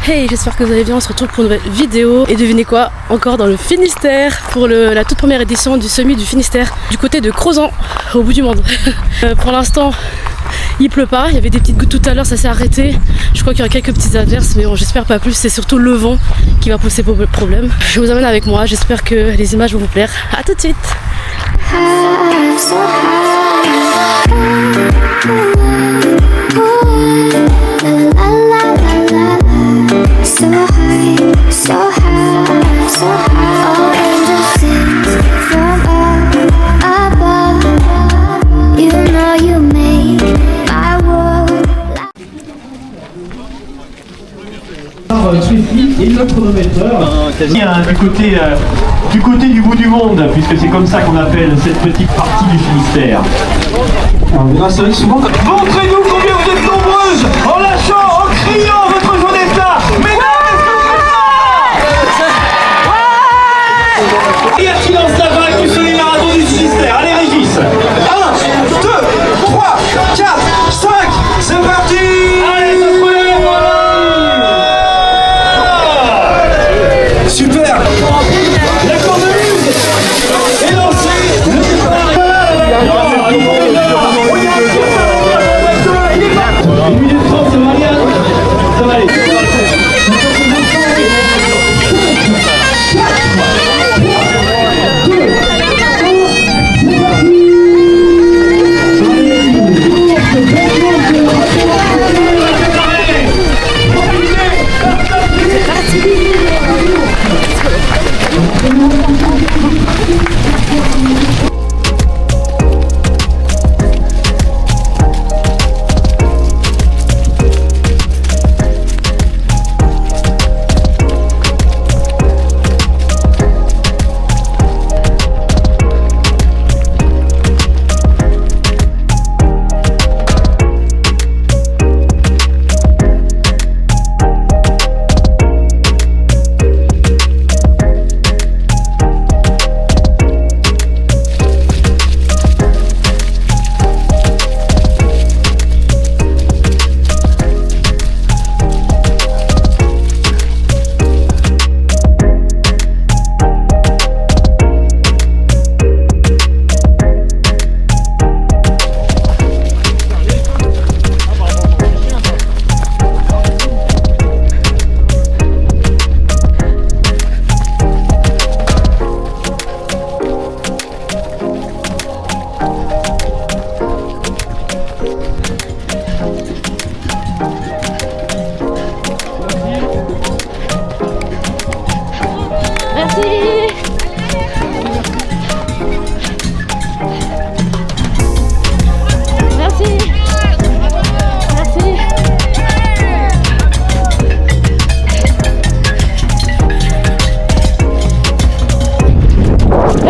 Hey, j'espère que vous allez bien, on se retrouve pour une nouvelle vidéo. Et devinez quoi, encore dans le Finistère, pour la toute première édition du Semi du Finistère, du côté de Crozant, au bout du monde. Pour l'instant, il pleut pas, il y avait des petites gouttes tout à l'heure, ça s'est arrêté. Je crois qu'il y aura quelques petites averses, mais bon, j'espère pas plus, c'est surtout le vent qui va poser problème. Je vous emmène avec moi, j'espère que les images vont vous plaire. A tout de suite. So high, so high, so high. All angels sing from above. You know you make my world. Swiftly et le chronomètreur. Du côté du bout du monde, puisque c'est comme ça qu'on appelle cette petite partie du Finistère. Alors, c'est vrai que souvent. Montrez-nous combien vous êtes nombreuses, en lâchant, en criant votre joie d'être là. Mesdames, est-ce que vous êtes là? Et à silence la vague du soleil marathon du Finistère. Allez Régis. 1, 2, 3, 4, 5, c'est parti. Allez, ça se relève, voilà. Super. La cornemuse est lancée. Le départ est là. 1 minute 30, ça va aller. Ça va aller.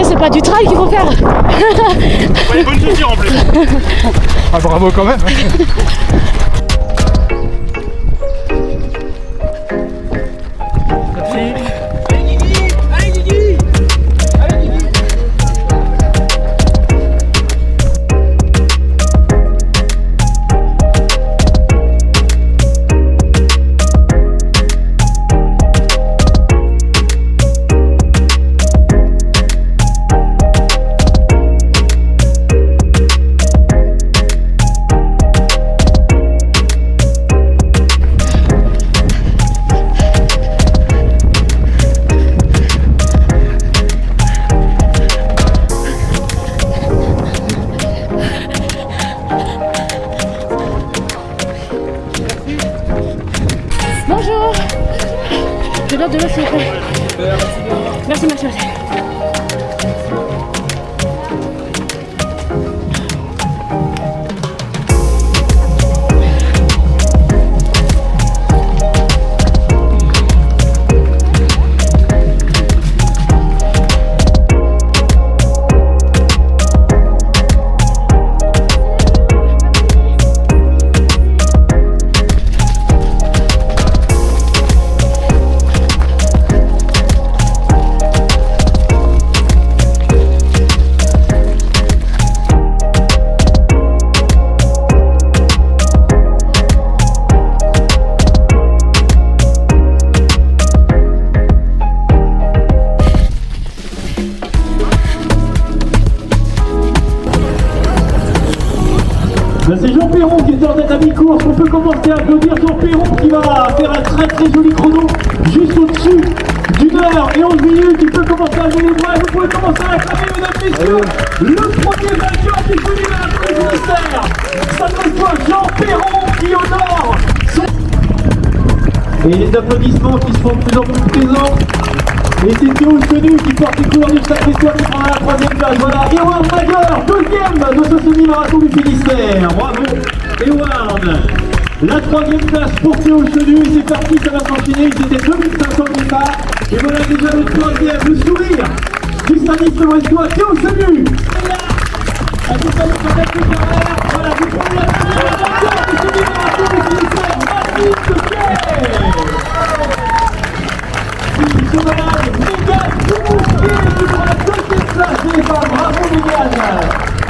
C'est pas du trail qu'il faut faire. Ouais, bonne chaussure en plus. Ah, bravo quand même. Bonjour. Je note de l'eau s'il vous plaît. Merci, merci, merci. C'est Jean Perron qui est en tête à mi-course. On peut commencer à applaudir Jean Perron qui va faire un très très joli chrono juste au-dessus d'1 heure et 11 minutes. Il peut commencer à lever les bras et vous pouvez commencer à acclamer, mesdames et messieurs, le premier vainqueur du semi-marathon du Finistère. Ça ne soit Jean Perron qui honore son... Et les applaudissements qui seront de plus en plus présents. Et c'est Théo Chenu qui porte les couleurs du Sacré Cœur qui prendra la 3e place. Voilà, Eward Major, 2e de ce semi-marathon du Finistère. Bravo, Eward. La 3e place pour Théo Chenu. C'est parti, ça va s'enchaîner. C'était 2500 au départ. Et voilà déjà le 3e, le sourire du Stanislas Brestois, Théo Chenu. Et là, à tout à l'heure, voilà, vous prenez la 3e vainqueur du semi-marathon du Finistère, Mathilde Kay. Mégane Boumoustier pour la 2e place des femmes. Bravo Mégane.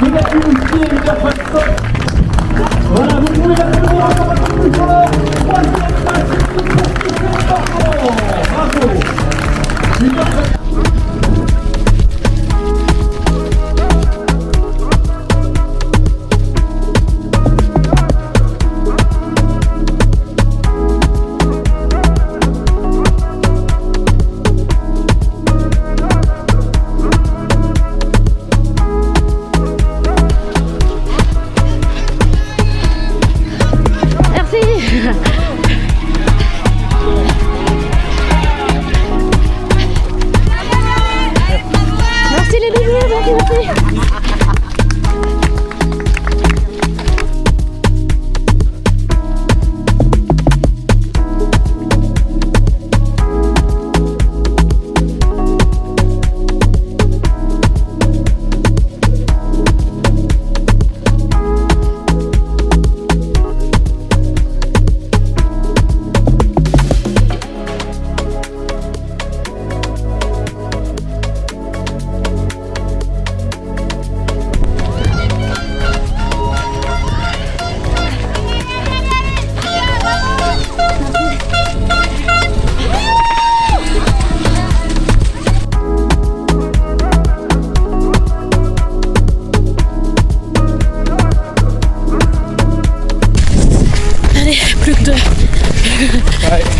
Mégane Boumoustier, Mégane Boumoustier. Voilà, vous pouvez l'applaudir encore un peu plus fort. 3e place, bravo.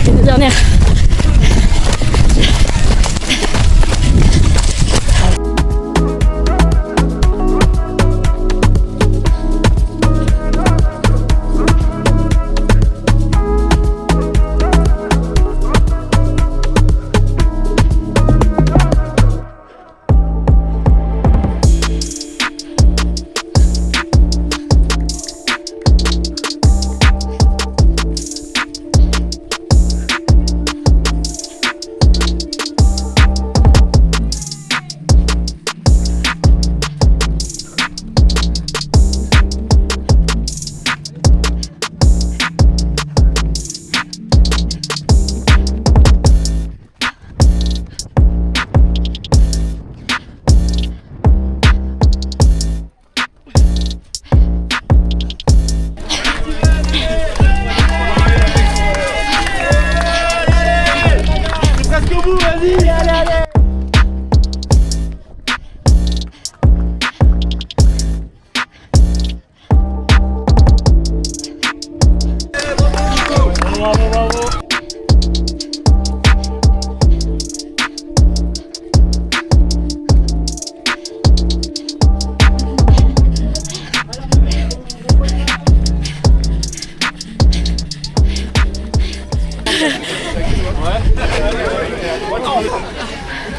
Les dernières.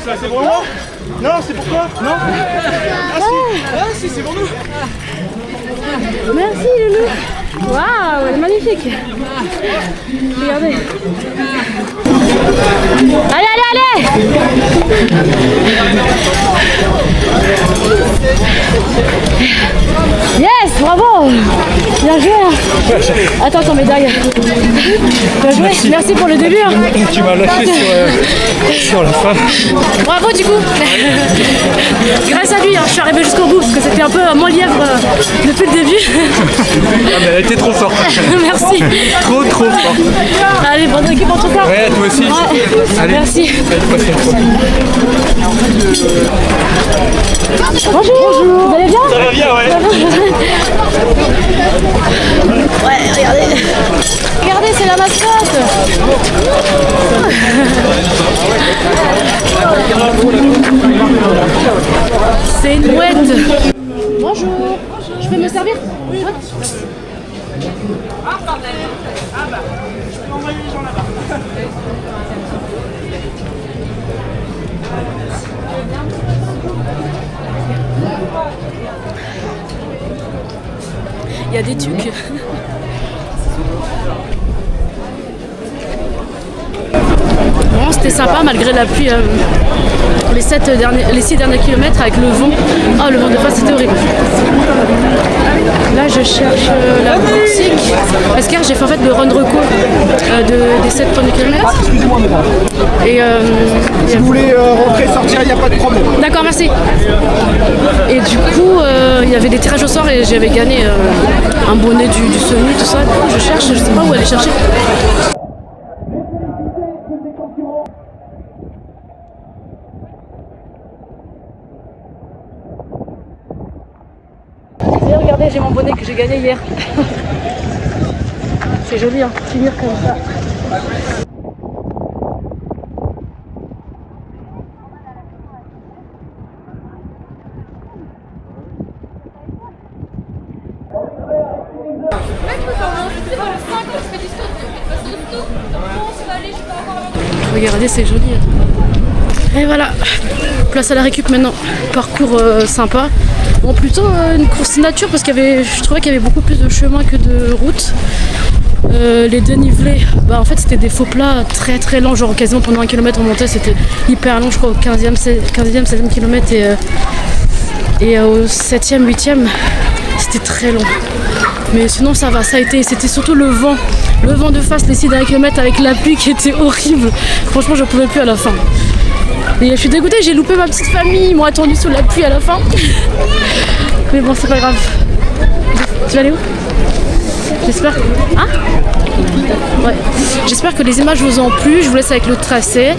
Ça c'est pour moi? Non, c'est pour toi? Non? Ah si, c'est pour nous. Merci Loulou. Waouh, elle est magnifique. Regardez. Allez, allez, allez. Yes, bravo. Bien joué. Attends ton médaille. Bien joué. Merci pour le début. Hein. Tu m'as lâché sur la fin. Bravo du coup. Grâce à lui, hein, je suis arrivée jusqu'au bout parce que c'était un peu mon lièvre depuis le début. Ah, mais Elle était trop forte. Merci. Trop forte. Allez, bonne équipe en tout cas. Ouais, toi aussi. Ouais. Allez. Merci. Allez, passe une fois. Bonjour. Vous allez bien? Ça va bien, ouais. Ouais, regardez. Regardez, c'est la mascotte. C'est une mouette. Bonjour. Je peux me servir? Oui. Il y a des trucs. Bon, c'était sympa malgré la pluie. Les 6 derniers kilomètres avec le vent. Oh, le vent de face, c'était horrible. Là, je cherche la boutique. Parce qu'hier, j'ai fait en fait le run reco des 7 premiers kilomètres. Excusez-moi, madame. Et Si vous voulez rentrer, sortir, il n'y a pas de problème. d'accord, merci. Et du coup, il y avait des tirages au sort et j'avais gagné un bonnet du semi, tout ça. Du coup, je cherche, je sais pas où aller chercher. Et regardez, j'ai mon bonnet que j'ai gagné hier. C'est joli, hein, finir comme ça. Regardez, c'est joli. Et voilà, place à la récup maintenant. Parcours sympa. Bon, plutôt une course nature parce je trouvais qu'il y avait beaucoup plus de chemin que de route. Les dénivelés, en fait c'était des faux plats très lents, genre quasiment pendant 1 km on montait, c'était hyper long, je crois au 15e, 16e kilomètre et au 7e, 8e c'était très long. Mais sinon ça va, c'était surtout le vent de face les 6 derniers kilomètres avec la pluie qui était horrible. Franchement je pouvais plus à la fin. Et je suis dégoûtée, j'ai loupé ma petite famille, ils m'ont attendu sous la pluie à la fin. Mais bon, c'est pas grave. Tu vas aller où? J'espère. Hein? Ouais. J'espère que les images vous ont plu. Je vous laisse avec le tracé.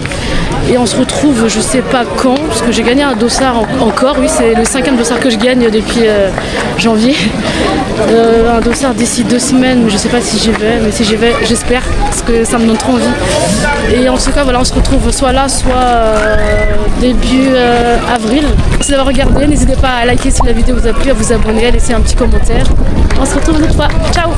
Et on se retrouve, je sais pas quand, parce que j'ai gagné un dossard encore. Oui, c'est le 5e dossard que je gagne depuis janvier. Un dossard d'ici 2 semaines, mais je sais pas si j'y vais. Mais si j'y vais, j'espère, parce que ça me donne trop envie. Et en tout cas, voilà, on se retrouve soit là, soit début avril. Merci d'avoir regardé. N'hésitez pas à liker si la vidéo vous a plu, à vous abonner, à laisser un petit commentaire. On se retrouve une autre fois. Ciao!